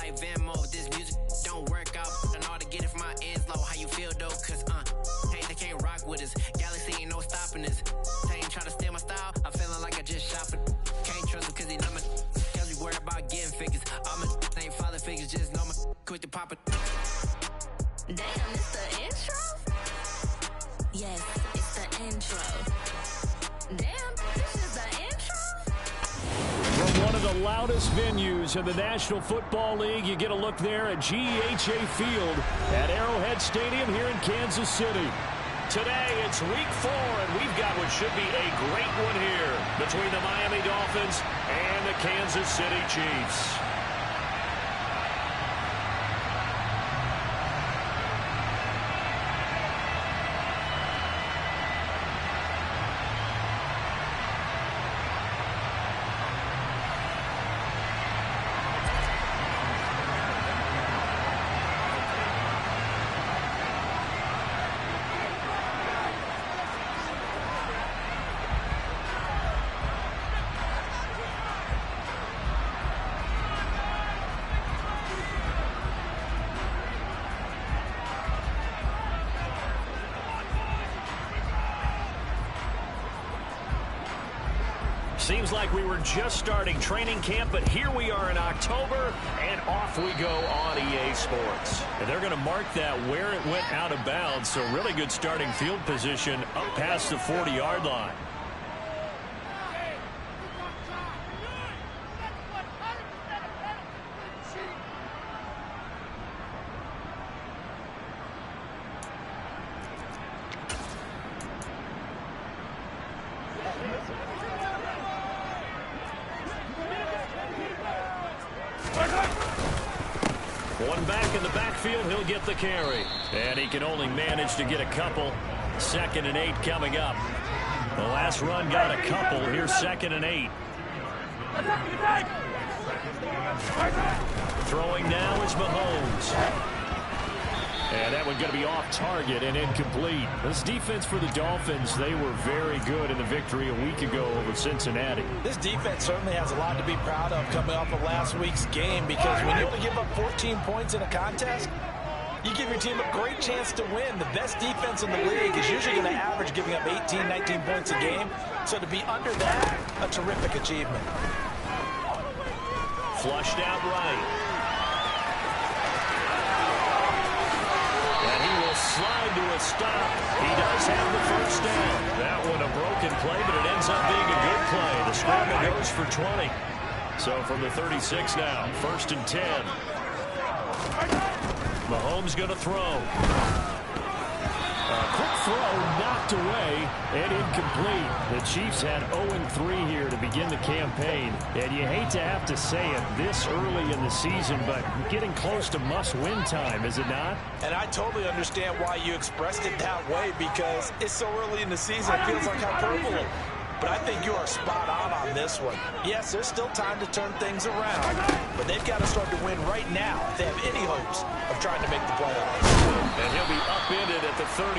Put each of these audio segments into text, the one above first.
like Venmo. This music don't work out. And all to get it from my ends low. How you feel though? Cause hey, they can't rock with us. Galaxy ain't no stopping us. They ain't try to steal my style. I'm feeling like I just shot for. Can't trust him cause he know my. Cause we worried about getting figures. All my ain't father figures. Just know my quick to pop it. Damn, it's the intro? Yes, it's the intro. Damn, this is the intro? From one of the loudest venues in the National Football League, you get a look there at GEHA Field at Arrowhead Stadium here in Kansas City. Today, it's week 4, and we've got what should be a great one here between the Miami Dolphins and the Kansas City Chiefs. Seems like we were just starting training camp, but here we are in October, and off we go on EA Sports. And they're going to mark that where it went out of bounds, so really good starting field position up past the 40-yard line. One back in the backfield, he'll get the carry. And he can only manage to get a couple. 2nd and 8 coming up. The last run got a couple. Here's 2nd and 8. Throwing now is Mahomes. And that one going to be off target and incomplete. This defense for the Dolphins, they were very good in the victory a week ago over Cincinnati. This defense certainly has a lot to be proud of coming off of last week's game, because when you only give up 14 points in a contest, you give your team a great chance to win. The best defense in the league is usually going to average giving up 18, 19 points a game. So to be under that, a terrific achievement. Flushed out right. Slide to a stop. He does have the first down. That one a broken play, but it ends up being a good play. The scramble goes for 20. So from the 36 now, 1st and 10. Mahomes going to throw. A quick throw knocked away and incomplete. The Chiefs had 0-3 here to begin the campaign. And you hate to have to say it this early in the season, but getting close to must-win time, is it not? And I totally understand why you expressed it that way, because it's so early in the season, it feels like hyperbole. But I think you are spot on this one. Yes, there's still time to turn things around, but they've got to start to win right now if they have any hopes of trying to make the playoffs. And he'll be upended at the 33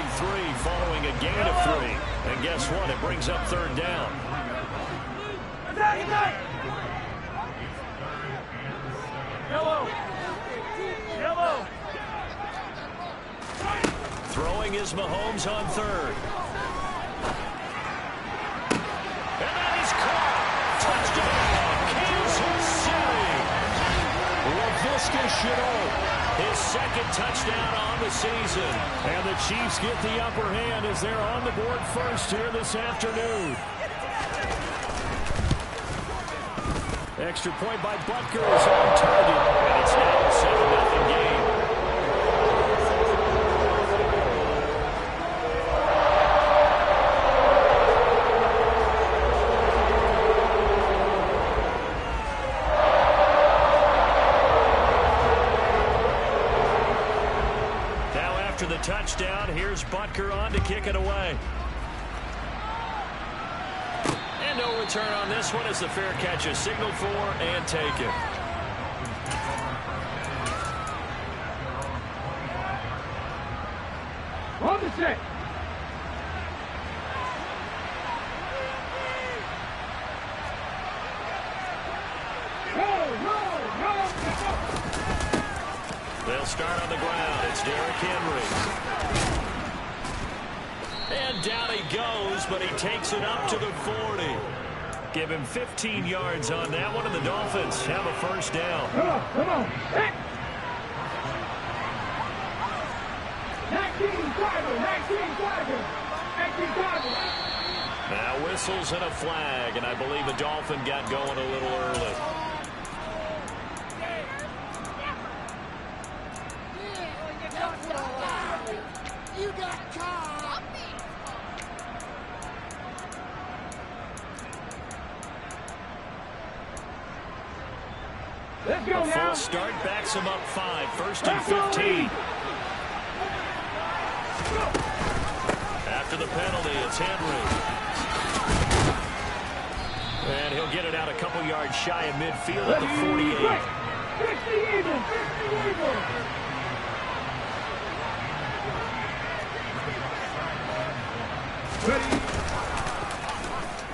following a gain of 3. And guess what? It brings up 3rd down. Throwing is Mahomes on 3rd. And that is caught. Touchdown, Kansas City. LaVisca Chenault, his 2nd touchdown on the season. And the Chiefs get the upper hand as they're on the board first here this afternoon. Extra point by Butker is on target. And it's now a 7-0 game. The touchdown. Here's Butker on to kick it away. And no return on this one as the fair catch is signaled for and taken. On the set. Roll. start on the ground. It's Derrick Henry. And down he goes, but he takes it up to the 40. Give him 15 yards on that one, and the Dolphins have a first down. Come on, come on. Hey. 19 driver. Now whistles and a flag, and I believe a Dolphin got going a little early. You got caught. Let's go a now. Full start backs him up 5. First and 15. After the penalty, it's Henry. And he'll get it out a couple yards shy of midfield at the 48. 50 even.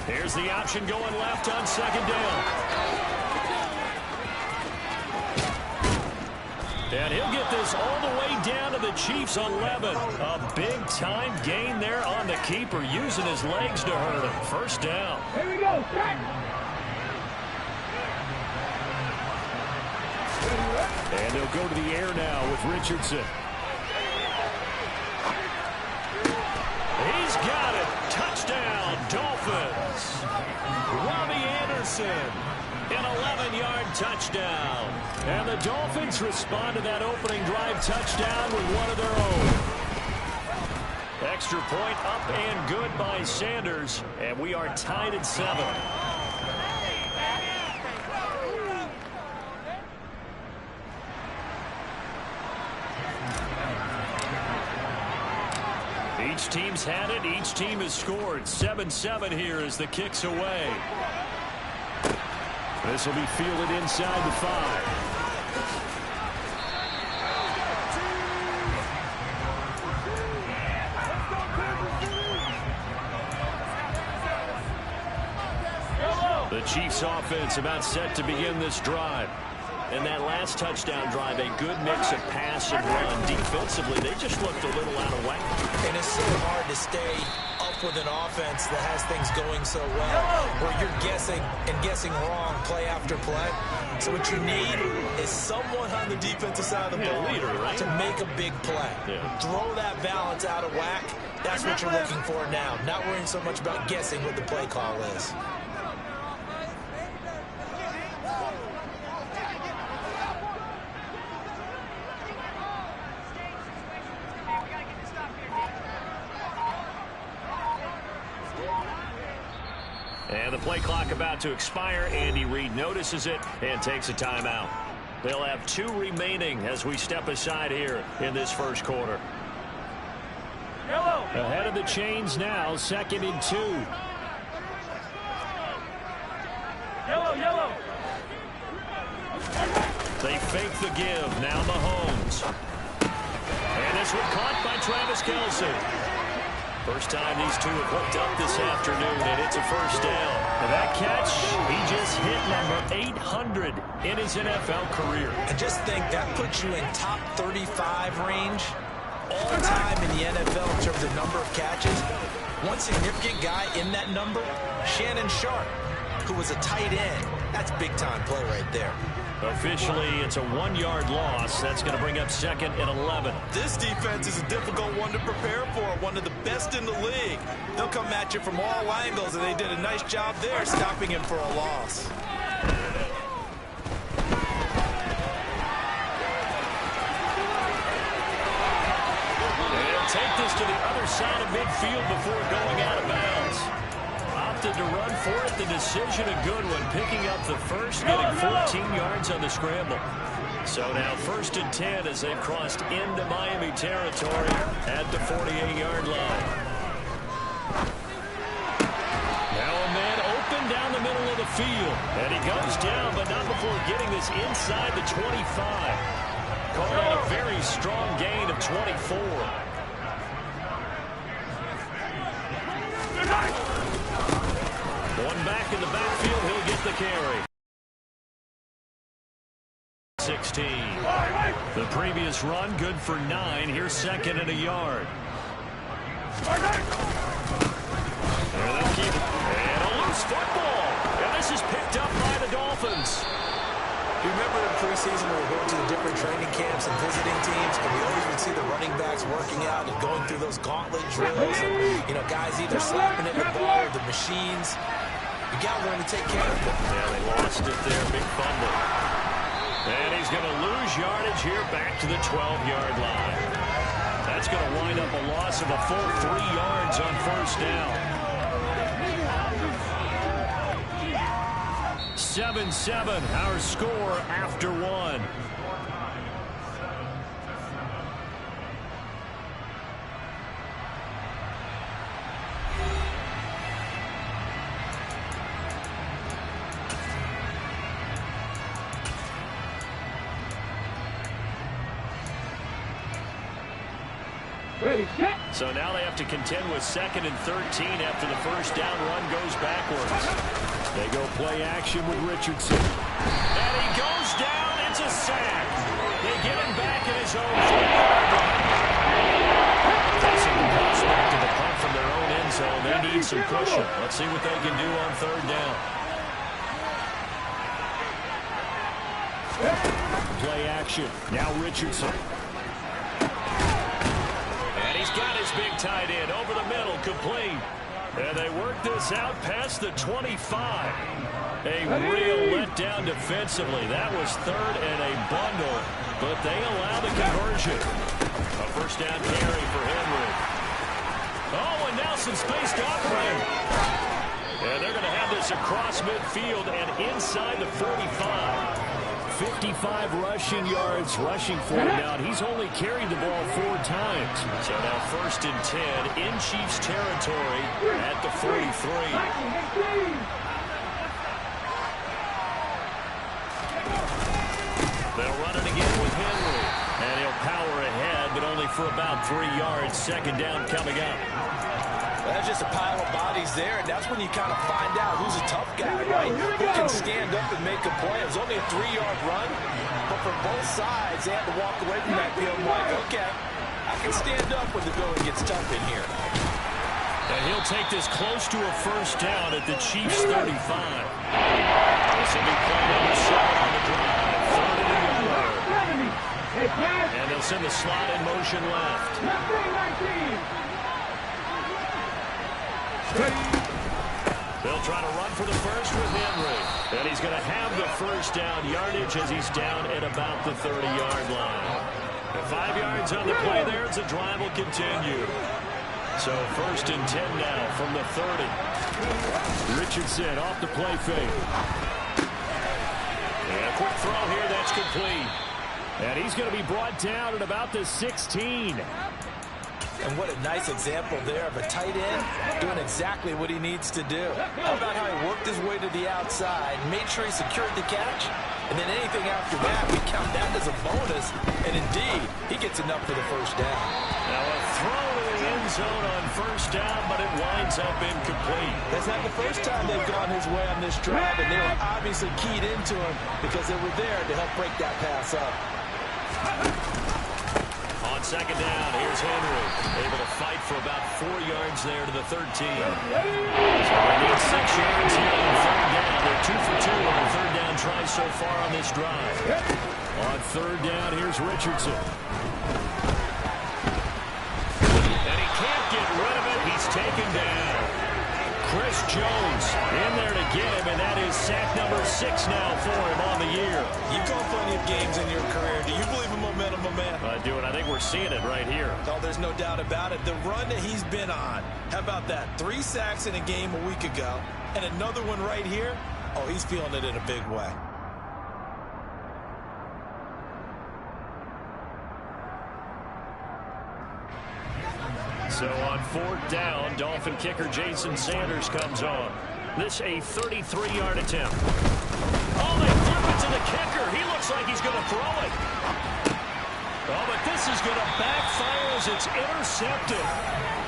Here's the option going left on second down. And he'll get this all the way down to the Chiefs' 11. A big-time gain there on the keeper, using his legs to hurt him. First down. Here we go. And they'll go to the air now with Richardson. He's got it. Touchdown, Dolphins. Robbie Anderson. An 11-yard touchdown. And the Dolphins respond to that opening drive touchdown with one of their own. Extra point up and good by Sanders. And we are tied at 7. Each team's had it. Each team has scored. 7-7 here as the kick's away. This will be fielded inside the 5. The Chiefs offense about set to begin this drive. In that last touchdown drive, a good mix of pass and run. Defensively, they just looked a little out of whack. And it's so hard to stay up with an offense that has things going so well, where you're guessing and guessing wrong play after play. So what you need is someone on the defensive side of the ball leader, right? to make a big play. Throw that balance out of whack. That's what you're looking for now. Not worrying so much about guessing what the play call is. And the play clock about to expire. Andy Reid notices it and takes a timeout. They'll have 2 remaining as we step aside here in this first quarter. Yellow. Ahead of the chains now, 2nd and 2. Yellow. They fake the give. Now Mahomes. And this one caught by Travis Kelce. First time these two have hooked up this afternoon, and it's a first down. And that catch, he just hit number 800 in his NFL career. I just think that puts you in top 35 range all time in the NFL in terms of number of catches. One significant guy in that number, Shannon Sharp, who was a tight end. That's big-time play right there. Officially, it's a 1-yard loss. That's going to bring up 2nd and 11. This defense is a difficult one to prepare for, one of the best in the league. They'll come at you from all angles, and they did a nice job there stopping him for a loss. They'll take this to the other side of midfield before going out of bounds. Opted to run for it. The decision a good one. Picking up the first, getting 14 yards on the scramble. So now 1st and 10 as they've crossed into Miami territory at the 48-yard line. Now a man open down the middle of the field. And he goes down, but not before getting this inside the 25. Called out a very strong gain of 24. One back in the backfield, he'll get the carry. 16. The previous run, good for 9. Here's second and a yard. There they'll keep it. And a loose football. And this is picked up by the Dolphins. You remember in preseason when we were going to the different training camps and visiting teams, and we always would see the running backs working out and going through those gauntlet drills, and, you know, guys either slapping at the ball or the machines. You got to learn to take care of them. Yeah, they lost it there. Big fumble. And he's going to lose yardage here back to the 12-yard line. That's going to wind up a loss of a full 3 yards on first down. 7-7, our score after 1. So now they have to contend with 2nd and 13 after the first down run goes backwards. They go play action with Richardson. And he goes down. It's a sack. They get him back in his own 4-yard line. Tossing the prospect to the punt from their own end zone. They need some pushing. Let's see what they can do on 3rd down. Play action. Now Richardson. And he's got his big tight end over the middle, complete. And they work this out past the 25. A real letdown defensively. That was 3rd and a bundle, but they allow the conversion. A first down carry for Henry. Oh, and now some space to operate. And they're going to have this across midfield and inside the 45. 55 rushing yards rushing for him now. He's only carried the ball 4 times. So now 1st and 10 in Chiefs territory at the 43. They'll run it again with Henry. And he'll power ahead, but only for about 3 yards. 2nd down coming up. That's just a pile of bodies there, and that's when you kind of find out who's a tough guy, right? Who can stand up and make a play. It was only a 3-yard run, but from both sides, they had to walk away from that field like, okay, I can stand up when the going gets tough in here. And he'll take this close to a first down at the Chiefs' 35. This will be play number 7 on the drive. 3rd and a yard. And they'll send the slot in motion left. They'll try to run for the first with Henry. And he's going to have the first down yardage as he's down at about the 30-yard line. And 5 yards on the play there as the drive will continue. So 1st and 10 now from the 30. Richardson off the play fake. And a quick throw here that's complete. And he's going to be brought down at about the 16. And what a nice example there of a tight end doing exactly what he needs to do. How about how he worked his way to the outside, made sure he secured the catch, and then anything after that, we count that as a bonus. And indeed, he gets enough for the first down. Now a throw to the end zone on first down, but it winds up incomplete. That's not the first time they've gone his way on this drive, and they were obviously keyed into him because they were there to help break that pass up. On 2nd down, here's Henry. Able to fight for about 4 yards there to the 13. So they need 6 yards here on 3rd down. They're 2 for 2 on 3rd down tries so far on this drive. On 3rd down, here's Richardson. And he can't get rid of it. He's taken down. Chris Jones in there to get him, and that is sack number 6 now for him on the year. You've gone plenty of games in your career. Do you believe in momentum, my man? I do, and I think we're seeing it right here. Oh, there's no doubt about it. The run that he's been on, how about that? 3 sacks in a game a week ago, and another one right here. Oh, he's feeling it in a big way. So on 4th down, Dolphin kicker Jason Sanders comes on. This a 33-yard attempt. Oh, they flip it to the kicker. He looks like he's going to throw it. Oh, but this is going to backfire as it's intercepted.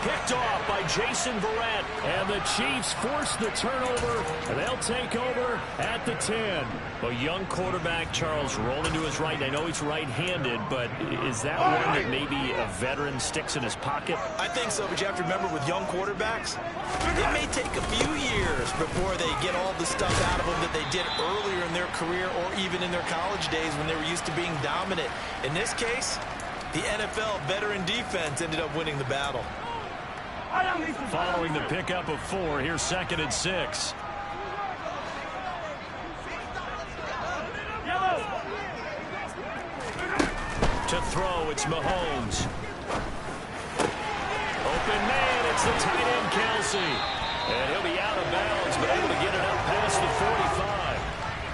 Picked off by Jason Verrett. And the Chiefs force the turnover, and they'll take over at the 10. A young quarterback, Charles, rolling to his right. I know he's right-handed, but is that one that maybe a veteran sticks in his pocket? I think so, but you have to remember with young quarterbacks, it may take a few years before they get all the stuff out of them that they did earlier in their career or even in their college days when they were used to being dominant. In this case, the NFL veteran defense ended up winning the battle. Following the pickup of 4, here's 2nd and 6. To throw, it's Mahomes. Open man, it's the tight end, Kelsey. And he'll be out of bounds, but able to get it up past the 45.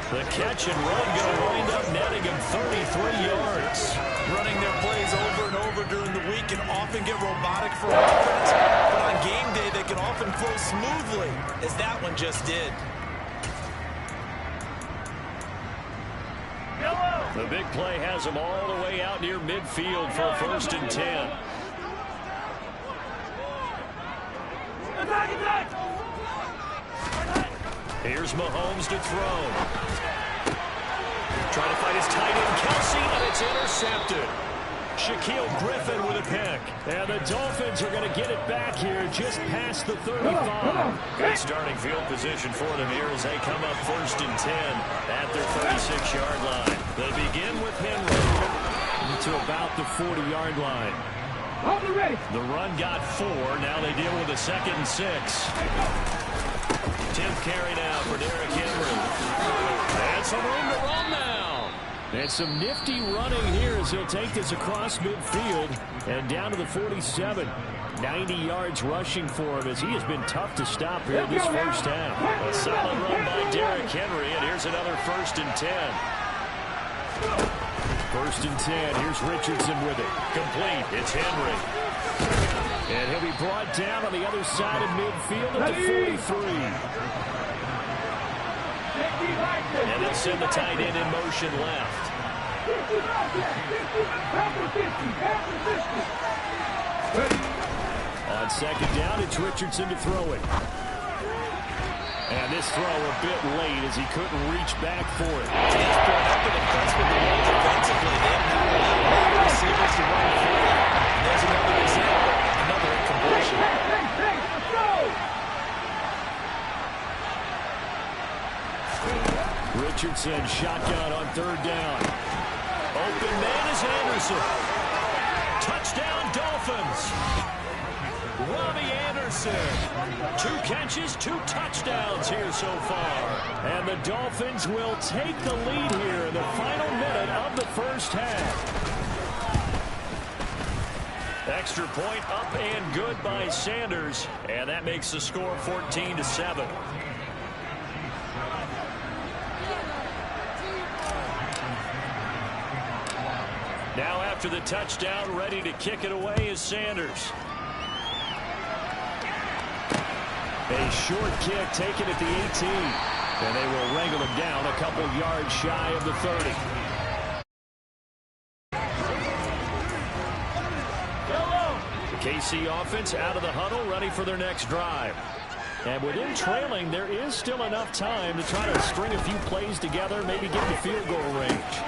The catch and run going to wind up netting him 33 yards. Running their plays over and over during the week can often get robotic for offense, but on game day they can often flow smoothly, as that one just did. The big play has him all the way out near midfield for 1st and 10. Here's Mahomes to throw. Trying to find his tight end, Kelsey, and it's intercepted. Shaquille Griffin with a pick. And the Dolphins are going to get it back here just past the 35. Good starting field position for them here as they come up 1st and 10 at their 36-yard line. They begin with Henry to about the 40-yard line. The run got 4. Now they deal with a 2nd and 6. 10th carry now for Derrick Henry. And some room to run now. And some nifty running here as he'll take this across midfield and down to the 47. 90 yards rushing for him as he has been tough to stop here this first half. A solid run by Derrick Henry, and here's another 1st and 10. 1st and 10. Here's Richardson with it. Complete. It's Henry. And he'll be brought down on the other side of midfield at the 43. And they'll send the tight end in motion left. On 2nd down, it's Richardson to throw it. And this throw a bit late as he couldn't reach back for it. I've been impressed with the Rams defensively. They have not allowed a lot of receivers to run free. There's another example, another incompletion. Richardson shotgun on 3rd down. Open man is Anderson. Touchdown Dolphins. Robbie Anderson. 2 catches, 2 touchdowns here so far. And the Dolphins will take the lead here in the final minute of the first half. Extra point up and good by Sanders. And that makes the score 14-7. Now after the touchdown, ready to kick it away is Sanders. A short kick taken at the 18. And they will wrangle him down a couple yards shy of the 30. The KC offense out of the huddle, ready for their next drive. And within trailing, there is still enough time to try to string a few plays together, maybe get the field goal range.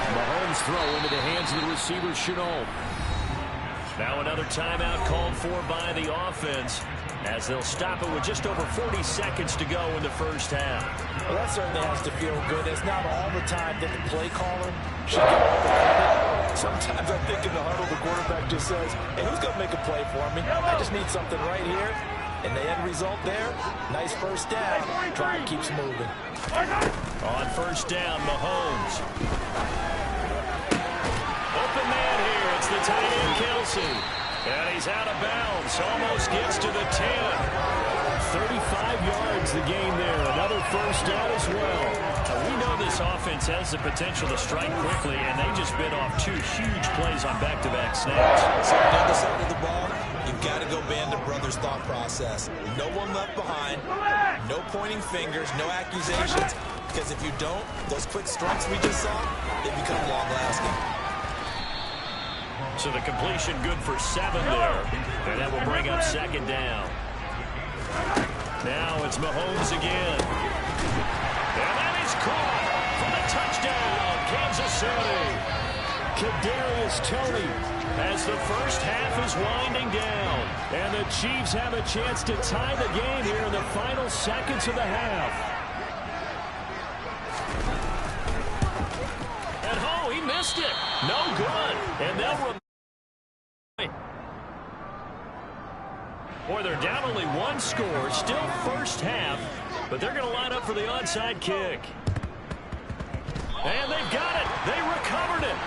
Mahomes throw into the hands of the receiver, Chenault. Now another timeout called for by the offense as they'll stop it with just over 40 seconds to go in the first half. Well, that certainly has to feel good. It's not all the time that the play caller should get all the credit. Sometimes I think in the huddle, the quarterback just says, hey, who's going to make a play for me? I just need something right here. And the end result there, nice first down. Drive keeps moving. On 1st down, Mahomes. Open man here. It's the tight end, Kelsey. And he's out of bounds. Almost gets to the 10. 35 yards the gain there. Another first down as well. We know this offense has the potential to strike quickly, and they just bit off 2 huge plays on back-to-back snaps. So on the other side of the ball, you've got to go Band of Brothers thought process. No one left behind. No pointing fingers. No accusations. Because if you don't, those quick strikes we just saw, they become long-lasting. So the completion good for 7 there. And that will bring up second down. Now it's Mahomes again. And that is caught for the touchdown, Kansas City. Kadarius Toney as the first half is winding down. And the Chiefs have a chance to tie the game here in the final seconds of the half. And oh, he missed it. No good. And they'll Boy, they're down only 1 score, still first half, but they're going to line up for the onside kick. And they've got it. They recovered it.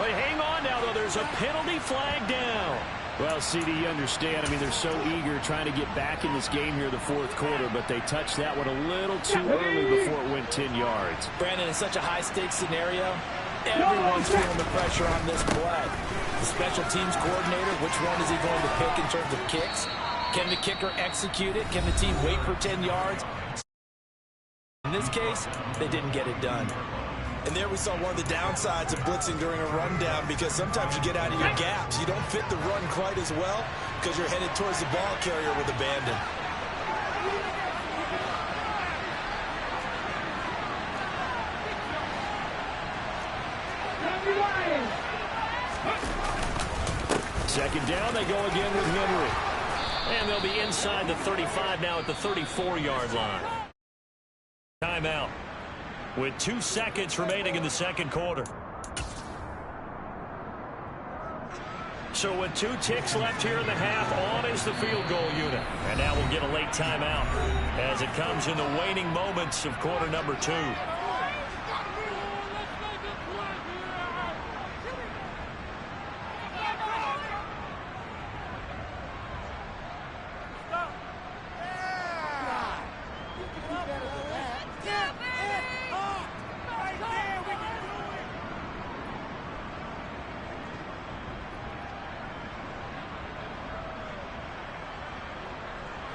But hang on now, though. There's a penalty flag down. Well, CD, you understand. I mean, they're so eager trying to get back in this game here in the fourth quarter, but they touched that one a little too early before it went 10 yards. Brandon, in such a high-stakes scenario, everyone's feeling the pressure on this play. The special teams coordinator, which one is he going to pick in terms of kicks? Can the kicker execute it? Can the team wait for 10 yards? In this case, they didn't get it done. And there we saw one of the downsides of blitzing during a rundown, because sometimes you get out of your gaps. You don't fit the run quite as well because you're headed towards the ball carrier with abandon. Second down, they go again with Henry. And they'll be inside the 35 now at the 34-yard line. Timeout with 2 seconds remaining in the second quarter. So with 2 ticks left here in the half, on is the field goal unit. And now we'll get a late timeout as it comes in the waning moments of quarter number 2.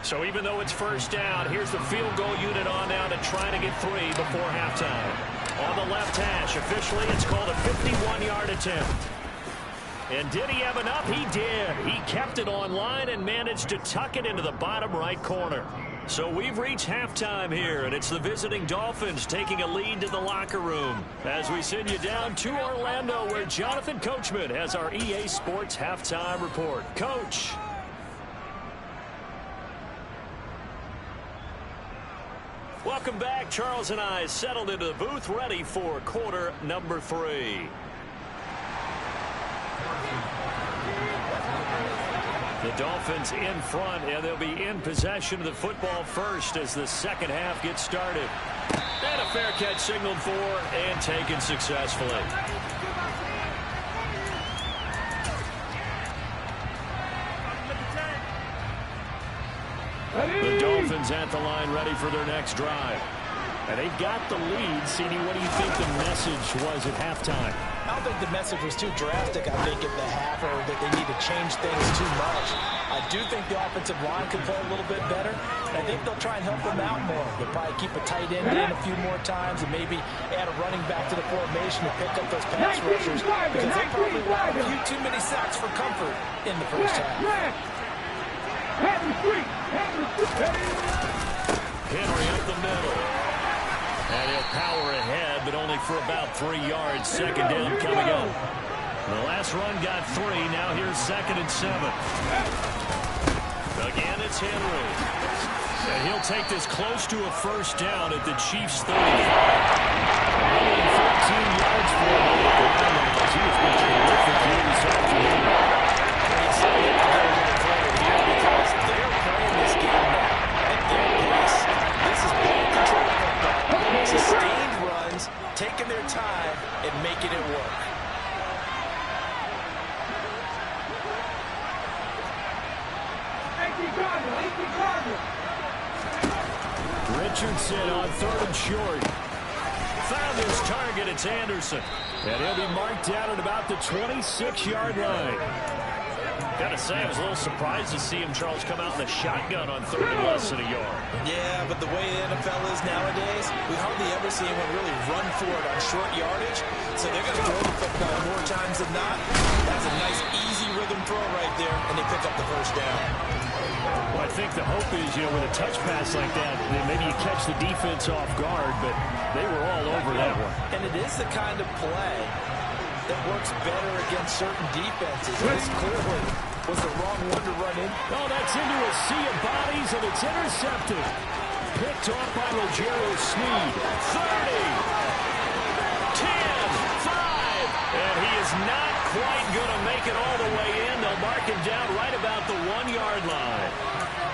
So even though it's first down, here's the field goal unit on now to try to get 3 before halftime. On the left hash, officially it's called a 51-yard attempt. And did he have enough? He did. He kept it on line and managed to tuck it into the bottom right corner. So we've reached halftime here, and it's the visiting Dolphins taking a lead to the locker room as we send you down to Orlando, where Jonathan Coachman has our EA Sports halftime report. Coach. Welcome back. Charles and I settled into the booth, ready for quarter number 3. The Dolphins in front, and they'll be in possession of the football first as the second half gets started. And a fair catch signaled for and taken successfully. The Dolphins at the line, ready for their next drive. And they've got the lead. CD, what do you think the message was at halftime? I don't think the message was too drastic, I think, at the half, or that they need to change things too much. I do think the offensive line could play a little bit better. I think they'll try and help them out more. They'll probably keep a tight end in a few more times and maybe add a running back to the formation to pick up those pass rushers, because they probably allowed a few too many sacks for comfort in the first half. Henry up the middle. And he'll power ahead, but only for about 3 yards. Second down coming up. The last run got 3. Now here's 2nd and 7. Again, it's Henry. And he'll take this close to a first down at the Chiefs' 35. 114 yards for him. He has been terrific here this afternoon. Because they're playing this game at their pace. This is ball control football. Sustained runs, taking their time, and making it work. Richardson on 3rd and short. Found his target. It's Anderson. And he'll be marked down at about the 26-yard line. Gotta say, I was a little surprised to see him, Charles, come out in the shotgun on 3rd and less than a yard. Yeah, but the way the NFL is nowadays, we hardly ever see anyone really run for it on short yardage. So they're going to throw the football more times than not. That's a nice, easy throw right there, and they pick up the first down. Well, I think the hope is, with a touch pass like that, maybe you catch the defense off guard, but they were all over that one. And it is the kind of play that works better against certain defenses. This clearly was the wrong one to run in. Oh, that's into a sea of bodies, and it's intercepted. Picked off by Rogerio Sneed. 30, 10, 5, and he is not quite going to make it all the way in. They'll mark him down right about the 1-yard line.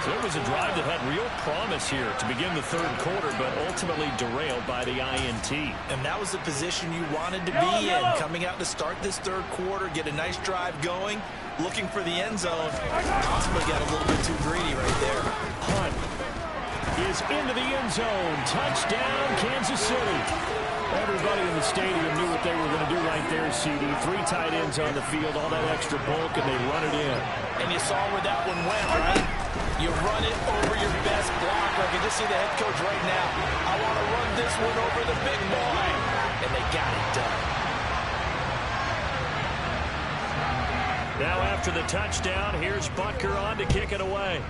So it was a drive that had real promise here to begin the third quarter, but ultimately derailed by the INT. And that was the position you wanted to be in, coming out to start this third quarter, get a nice drive going, looking for the end zone. Possibly got a little bit too greedy right there. Hunt is into the end zone. Touchdown, Kansas City. Everybody in the stadium knew what they were going to do right there, CD. 3 tight ends on the field, all that extra bulk, and they run it in. And you saw where that one went, right? You run it over your best blocker. I can just see the head coach right now. I want to run this one over the big boy. And they got it done. Now after the touchdown, here's Butker on to kick it away.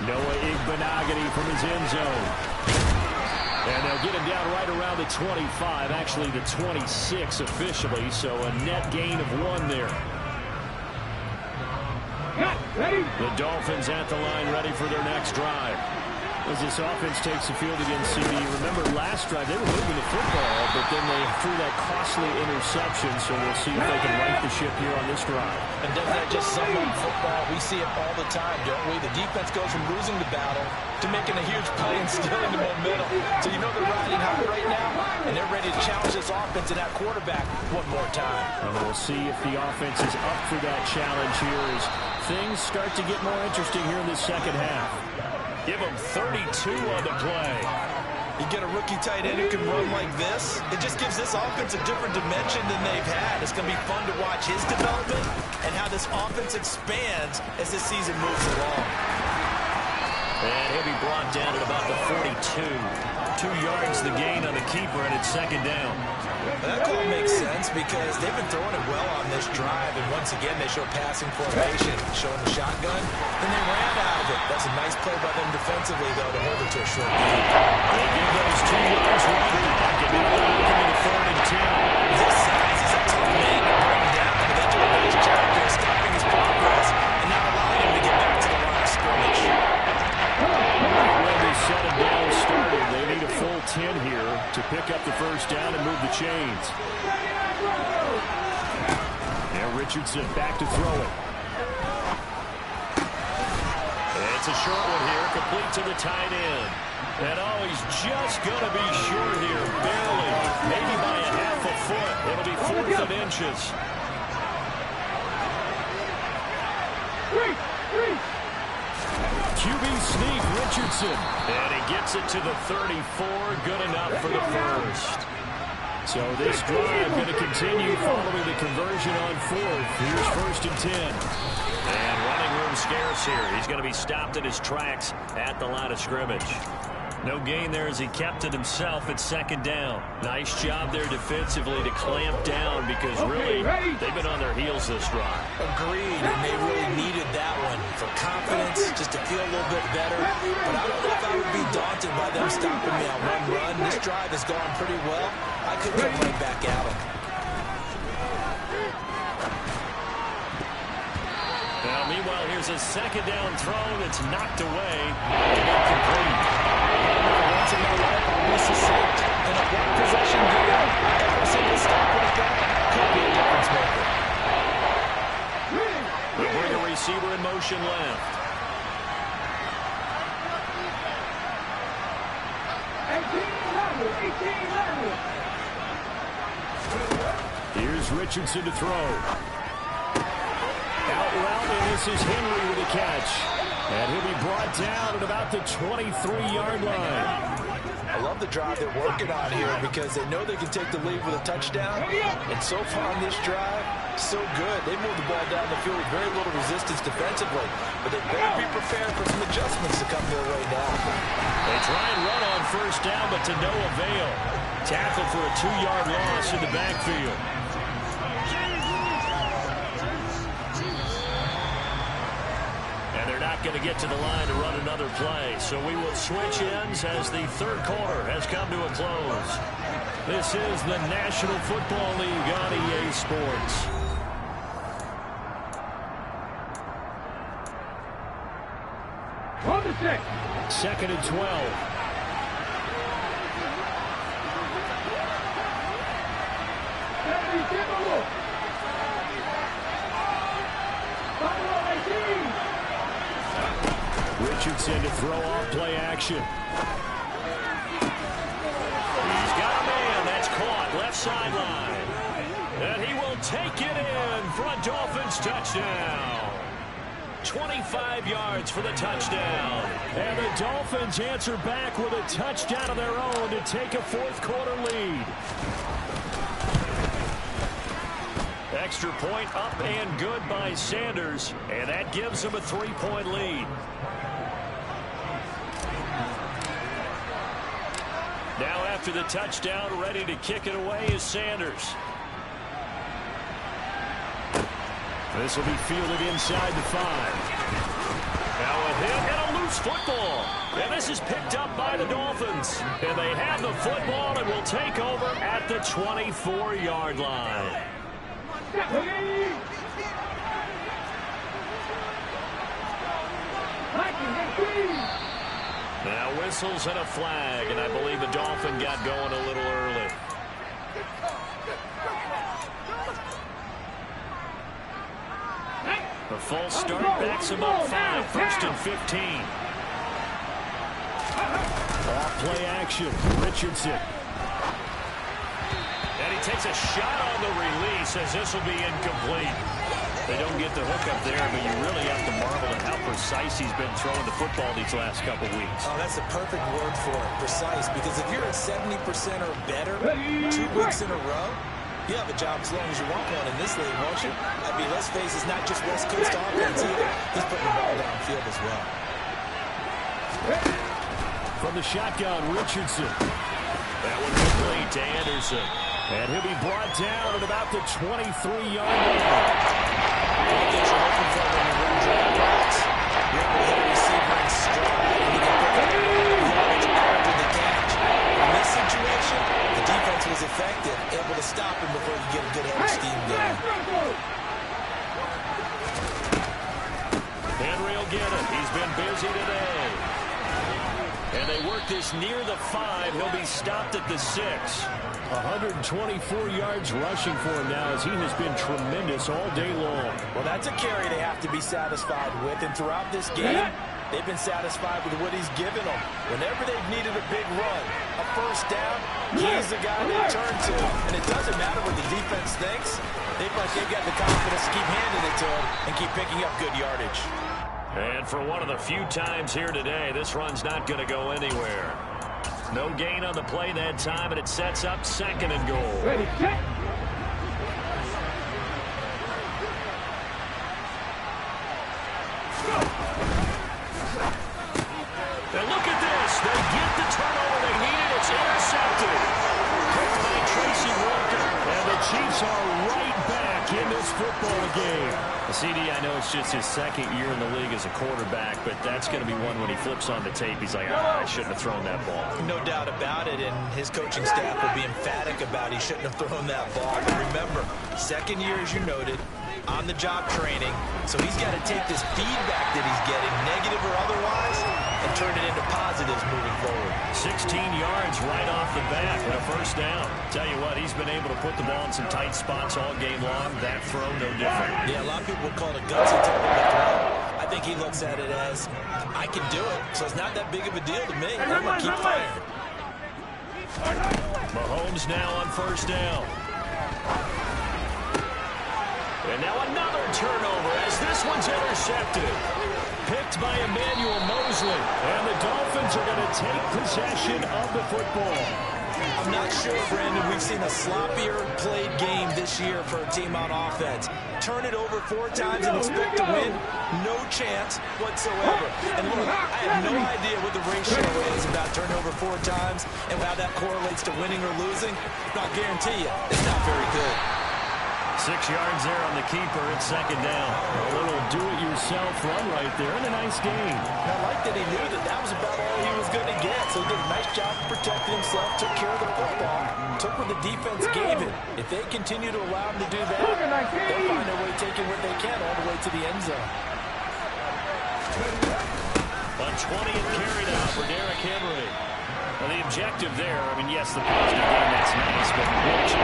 Noah Igbenogany from his end zone. And they'll get him down right around the 25, actually the 26 officially, so a net gain of 1 there. The Dolphins at the line ready for their next drive. As this offense takes the field against CD, remember last drive they were moving the football, but then they threw that costly interception, so we'll see if they can right the ship here on this drive. And doesn't that just sum up football? We see it all the time, don't we? The defense goes from losing the battle to making a huge play and stealing the momentum. So you know they're riding high right now, and they're ready to challenge this offense and that quarterback one more time. And we'll see if the offense is up for that challenge here as things start to get more interesting here in the second half. Give them 32 on the play. You get a rookie tight end who can run like this, it just gives this offense a different dimension than they've had. It's going to be fun to watch his development and how this offense expands as this season moves along. And he'll be brought down at about the 42. 2 yards the gain on the keeper, and it's second down. Well, that call makes sense because they've been throwing it well on this drive, and once again they show passing formation, showing the shotgun, and they ran out of it. That's a nice play by them defensively, though, to hold it to a short gain. They give those 2 yards right back, and now they're looking at a 3rd and 10. This size is a tough man to bring down, and they do a nice job there stopping his progress and not allowing him to get back to the line of scrimmage. When they set him down started, they need a full 10 here to pick up the first down and move the chains. Now Richardson back to throw it. It's a short one here, complete to the tight end. And oh, he's just going to be short here, barely, maybe by a half a foot. It'll be 4th and inches. QB sneak, Richardson. And he gets it to the 34. Good enough for the first. So this drive going to continue following the conversion on 4th. Here's 1st and 10. And running room scarce here. He's going to be stopped in his tracks at the line of scrimmage. No gain there as he kept it himself at second down. Nice job there defensively to clamp down because really they've been on their heels this drive. Agreed, and they really needed that one for confidence, just to feel a little bit better. But I don't know if I would be daunted by them stopping me on one run. This drive has gone pretty well. I could come right back at them. Now, meanwhile, here's a second down throw that's knocked away and incomplete. Once in my life, I'll be succinct. In a one possession game, every single stop with a gun could be a difference maker. They'll bring a receiver in motion left. 18-11. Here's Richardson to throw. Out route, and this is Henry with a catch. And he'll be brought down at about the 23-yard line. I love the drive they're working on here because they know they can take the lead with a touchdown. And so far on this drive, so good. They moved the ball down the field with very little resistance defensively. But they better be prepared for some adjustments to come their way now. They try and run on first down, but to no avail. Tackle for a 2-yard loss in the backfield. going to get to the line to run another play. So we will switch ends as the third quarter has come to a close. This is the National Football League on EA Sports. On the 6. 2nd and 12. Richardson to throw off play action. He's got a man. That's caught left sideline. And he will take it in for a Dolphins touchdown. 25 yards for the touchdown. And the Dolphins answer back with a touchdown of their own to take a fourth quarter lead. Extra point up and good by Sanders. And that gives them a 3-point lead. Now after the touchdown, ready to kick it away is Sanders. This will be fielded inside the 5. Now a hit and a loose football. And this is picked up by the Dolphins. And they have the football and will take over at the 24-yard line. Now whistles and a flag, and I believe the Dolphin got going a little early. The false start backs him up 5, 1st and 15. Off play action, Richardson. And he takes a shot on the release as this will be incomplete. They don't get the hook up there, but you really have to marvel at how precise he's been throwing the football these last couple weeks. Oh, that's the perfect word for it, precise, because if you're at 70% or better 2 weeks in a row, you have a job as long as you want one in this league, won't you? I mean, let's face it, it's not just West Coast offense either. He's putting the ball downfield as well. From the shotgun, Richardson. That one complete to Anderson. And he'll be brought down at about the 23-yard line. What you're hoping for when you run drag routes. You're able to hit a receiver in stride, and you can pick up yardage after the catch. In this situation, the defense was effective, able to stop him before you get a good head of steam going. Henry will get it. He's been busy today. And they work this near the 5. He'll be stopped at the 6. 124 yards rushing for him now as he has been tremendous all day long. Well, that's a carry they have to be satisfied with. And throughout this game, they've been satisfied with what he's given them. Whenever they've needed a big run, a first down, he's the guy they turn to. And it doesn't matter what the defense thinks. They've got the confidence to keep handing it to him and keep picking up good yardage. And for one of the few times here today, this run's not going to go anywhere. No gain on the play that time, and it sets up 2nd and goal. Ready, check. And look at this. They get the turnover they needed. It's intercepted. Picked by Tracy Walker. And the Chiefs are right back in this football game. CD, I know it's just his 2nd year in the league as a quarterback, but that's going to be one when he flips on the tape. He's like, I shouldn't have thrown that ball. No doubt about it, and his coaching staff will be emphatic about he shouldn't have thrown that ball. But remember, 2nd year, as you noted, on-the-job training, so he's got to take this feedback that he's getting, negative or otherwise, and turn it into positives moving forward. 16 yards right off the bat and a first down. Tell you what, he's been able to put the ball in some tight spots all game long. That throw, no different. Yeah, a lot of people would call it a gutsy type of a throw. I think he looks at it as, I can do it, so it's not that big of a deal to me. I'm going to keep firing. Mahomes now on first down. And now another turnover as this one's intercepted. Picked by Emmanuel Mosley. And the Dolphins are going to take possession of the football. I'm not sure, Brandon, we've seen a sloppier played game this year for a team on offense. Turn it over 4 times and expect to win? No chance whatsoever. And look, I have no idea what the ratio is about turnover 4 times and how that correlates to winning or losing. But I'll guarantee you, it's not very good. 6 yards there on the keeper. It's second down. A little do-it-yourself run right there and a nice gain. I like that he knew that was about all he was going to get. So he did a nice job protecting himself, took care of the football, took what the defense gave him. If they continue to allow him to do that, they'll find a way taking what they can all the way to the end zone. On 20th carry now for Derrick Henry. Well, the objective there, I mean, yes, the positive game, that's nice, but what you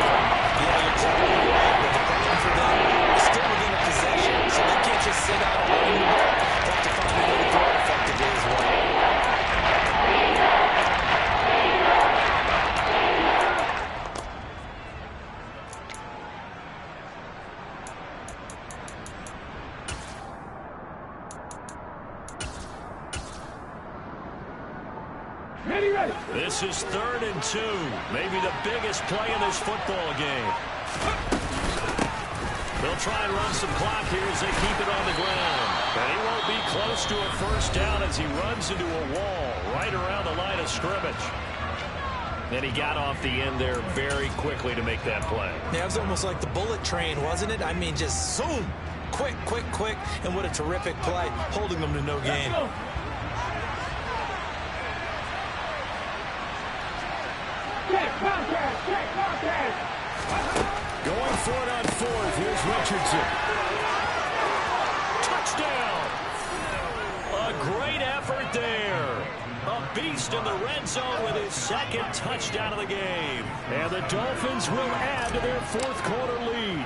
yeah, exactly right. But the problem for them is still within a possession, so they can't just sit out and move on. They have to find a way to throw it effectively as well. This is 3rd and 2. Maybe the biggest play in this football game. They'll try and run some clock here as they keep it on the ground. And he won't be close to a first down as he runs into a wall right around the line of scrimmage. And he got off the end there very quickly to make that play. Yeah, it was almost like the bullet train, wasn't it? I mean, just zoom. Quick, quick, quick. And what a terrific play, holding them to no gain. Going for it on 4th. Here's Richardson. Touchdown. A great effort there. A beast in the red zone with his 2nd touchdown of the game. And the Dolphins will add to their 4th quarter lead.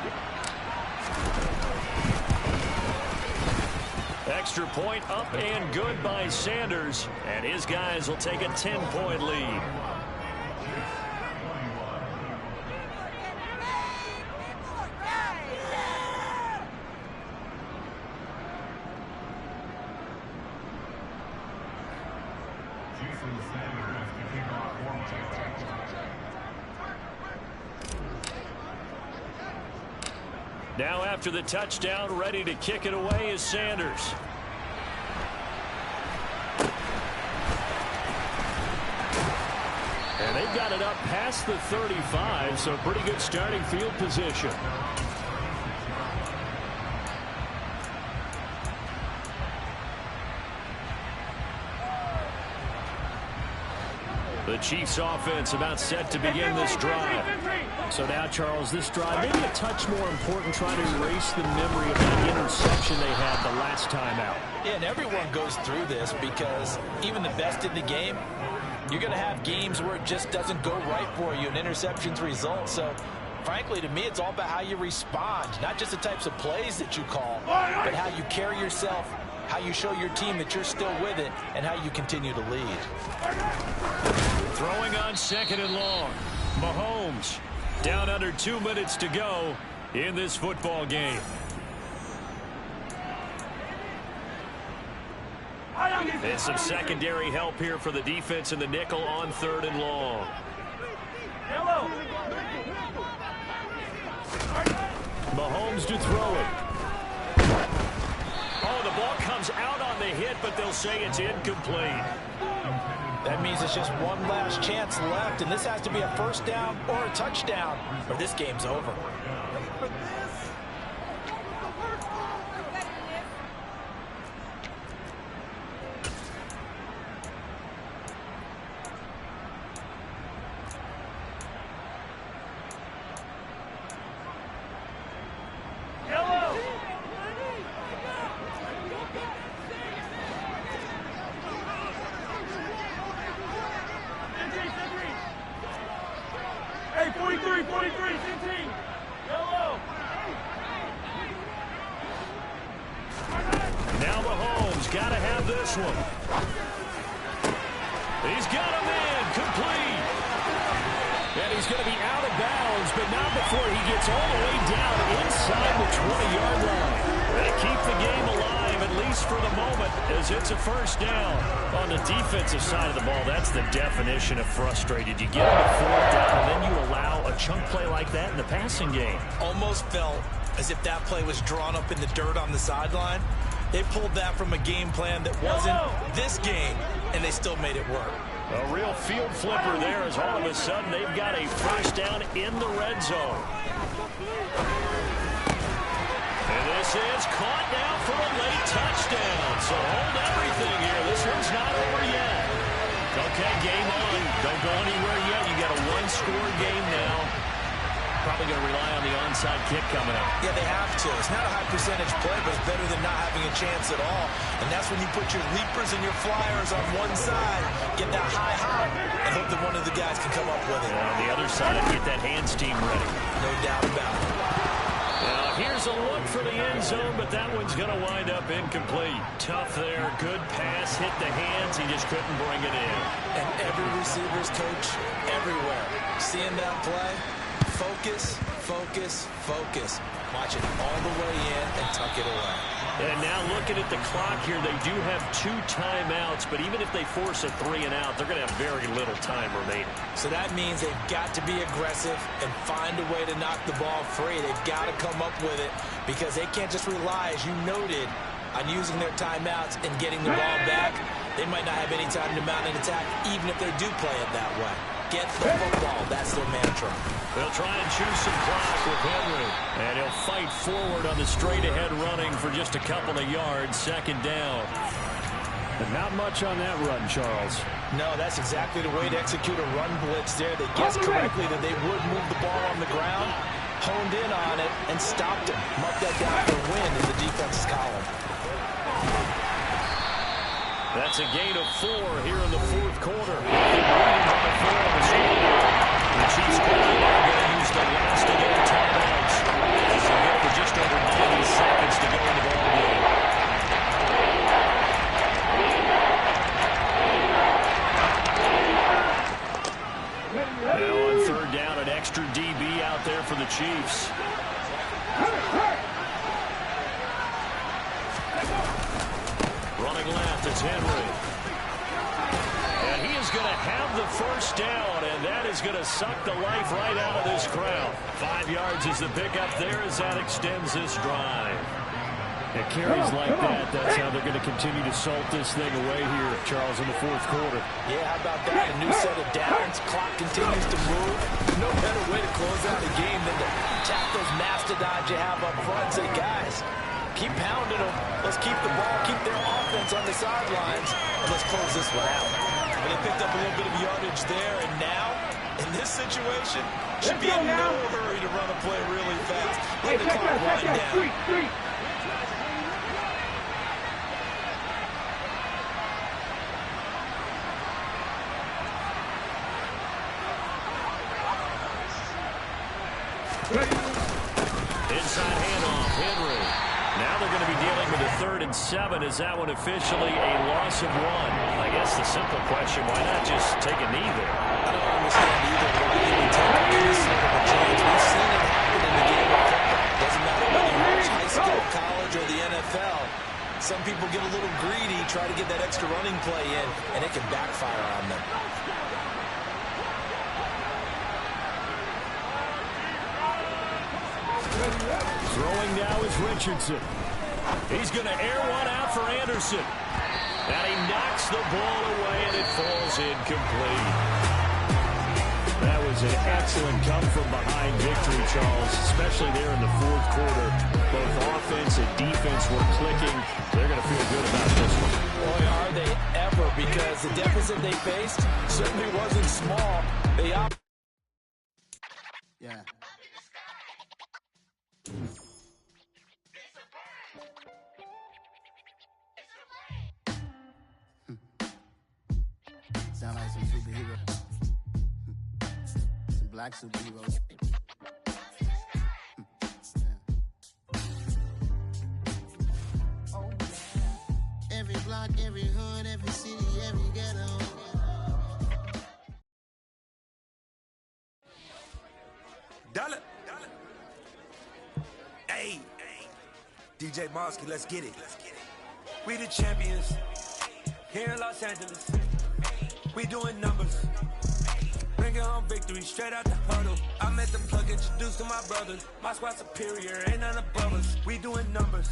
Extra point up and good by Sanders. And his guys will take a 10-point lead. Now after the touchdown, ready to kick it away is Sanders. And they've got it up past the 35, so pretty good starting field position. The Chiefs offense about set to begin this drive. So now, Charles, this drive maybe a touch more important, trying to erase the memory of that interception they had the last time out. Yeah, and everyone goes through this because even the best in the game, you're going to have games where it just doesn't go right for you and interceptions result. So, frankly, to me, it's all about how you respond, not just the types of plays that you call, but how you carry yourself, how you show your team that you're still with it, and how you continue to lead. Throwing on 2nd and long. Mahomes down under 2 minutes to go in this football game. And some secondary help here for the defense in the nickel on 3rd and long. Mahomes to throw it. Oh, the ball comes out on the hit, but they'll say it's incomplete. That means it's just one last chance left, and this has to be a first down or a touchdown, or this game's over. Now Mahomes got to have this one. He's got a man complete. And he's going to be out of bounds, but not before he gets all the way down inside the 20-yard line. They keep the game alive, at least for the moment, as it's a first down. On the defensive side of the ball, that's the definition of frustrated. You get them to 4th down, and then you allow a chunk play like that in the passing game. Almost felt as if that play was drawn up in the dirt on the sideline. They pulled that from a game plan that wasn't this game, and they still made it work. A real field flipper there as all of a sudden they've got a first down in the red zone. This is caught now for a late touchdown. So hold everything here. This one's not over yet. Okay, game on. Don't go anywhere yet. You got a one-score game now. Probably going to rely on the onside kick coming up. Yeah, they have to. It's not a high percentage play, but it's better than not having a chance at all. And that's when you put your leapers and your flyers on one side, get that high hop, and hope that one of the guys can come up with it. And on the other side, get that hands team ready. No doubt about it. Now, here's a look for the end zone, but that one's going to wind up incomplete. Tough there. Good pass. Hit the hands. He just couldn't bring it in. And every receiver's coach everywhere. Seeing that play, focus, focus, focus. Watch it all the way in and tuck it away. And now looking at the clock here, they do have 2 timeouts, but even if they force a 3 and out, they're going to have very little time remaining. So that means they've got to be aggressive and find a way to knock the ball free. They've got to come up with it because they can't just rely, as you noted, on using their timeouts and getting the ball back. They might not have any time to mount an attack, even if they do play it that way. Get the football. That's their mantra. They'll try and choose some clock with Henry. And he'll fight forward on the straight-ahead running for just a couple of yards. Second down. And not much on that run, Charles. No, that's exactly the way to execute a run blitz there. They guessed correctly that they would move the ball on the ground, honed in on it, and stopped it. Mark that down for a win in the defense's column. That's a gain of 4 here in the fourth quarter. The Chiefs are going to use the last of their timeouts. As they get with just over 90 seconds to go in the ballgame. Now on third down, an extra DB out there for the Chiefs. Running left, it's Henry. And he is going to have the first down, and that is going to suck the life right out of this crowd. 5 yards is the pickup there as that extends this drive. At carries like that, that's how they're going to continue to salt this thing away here, Charles, in the fourth quarter. Yeah, how about that? A new set of downs. Clock continues to move. No better way to close out a game than to tap those mastodons you have up front and say, guys, keep pounding them. Let's keep the ball, keep their offense on the sidelines, and let's close this one out. And they picked up a little bit of yardage there, and now, in this situation, should be in no hurry to run a play really fast. Let the clock wind down. Inside handoff, Henry. Now they're going to be dealing with a 3rd and 7. Is that one officially a loss of 1? I guess the simple question, why not just take a knee there? I don't understand either why you would take any sort of a chance. We've seen it happen in the game of football. Doesn't matter whether you watch high school, college, or the NFL. Some people get a little greedy, try to get that extra running play in, and it can backfire on them. Throwing now is Richardson. He's going to air one out for Anderson. And he knocks the ball away, and it falls incomplete. That was an excellent come-from-behind victory, Charles, especially there in the fourth quarter. Both offense and defense were clicking. They're going to feel good about this one. Boy, are they ever, because the deficit they faced certainly wasn't small. Yeah. Sound like some superheroes. Some black superheroes. Every block, every hood, every city, every ghetto. Dollar. Hey, DJ Mosky, let's get it. We the champions here in Los Angeles. We doing numbers. Bringing home victory straight out the huddle. I met the plug, introduced to my brothers. My squad superior, ain't none above us. We doing numbers.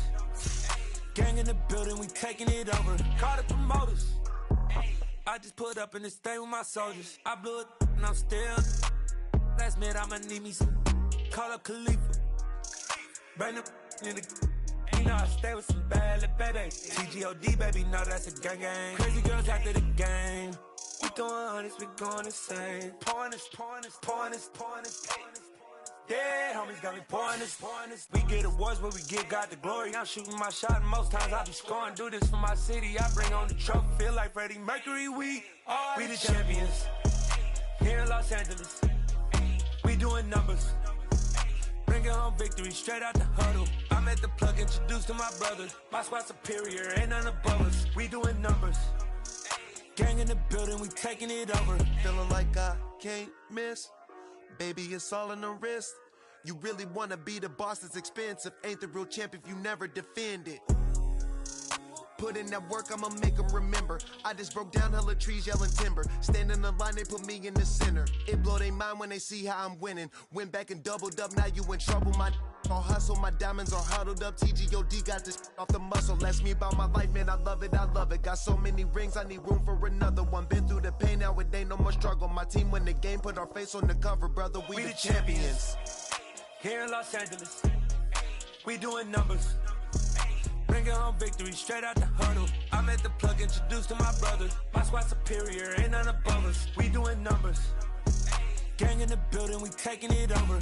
Gang in the building, we taking it over. Call the promoters. I just put up in this thing with my soldiers. I blew it and I'm still. Last minute I'ma need me some. Call up Khalifa. Bring the in the. know I stay with some bad little baby. TGOD, baby, know that's a gang gang. Crazy girls after the game. We throwing hundreds, we going insane. Pouring this. Yeah, homies got me pouring this. We get awards, but we give God the glory. I'm shooting my shot, and most times I be scoring. Do this for my city, I bring on the trophy. Feel like Freddie Mercury, we the champions. Here in Los Angeles, we doing numbers. Bringing home victory straight out the huddle. I'm at the plug, introduced to my brother. My squad superior, ain't none above us. We doing numbers. Gang in the building, we taking it over. Feeling like I can't miss. Baby, it's all in the wrist. You really wanna be the boss, it's expensive. Ain't the real champ if you never defend it. Put in that work, I'ma make them remember. I just broke down hella trees, yelling timber. Stand in the line, they put me in the center. It blow their mind when they see how I'm winning. Went back and doubled up, now you in trouble. My all hustle, my diamonds are huddled up. TGOD got this off the muscle. Ask me about my life, man, I love it. Got so many rings, I need room for another one. Been through the pain, now it ain't no more struggle. My team win the game, put our face on the cover, brother. We the champions. Here in Los Angeles, we doing numbers. Bringing home victory straight out the huddle. I'm at the plug, introduced to my brother. My squad superior, ain't none above us. We doing numbers. Gang in the building, we taking it over.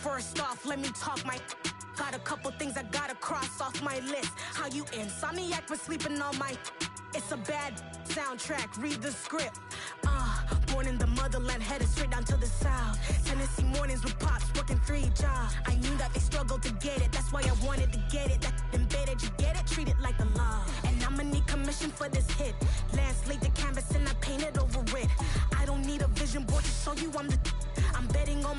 First off, let me talk my. Got a couple things I gotta cross off my list. How you insomniac for sleeping on my. It's a bad soundtrack, read the script. Born in the motherland, headed straight down to the south. Tennessee mornings with pops, working 3 jobs. I knew that they struggled to get it, that's why I wanted to get it. That embedded, you get it, treat it like a law. And I'ma need commission for this hit. Lance laid the canvas and I painted over it. I don't need a vision board to show you I'm the. I'm betting on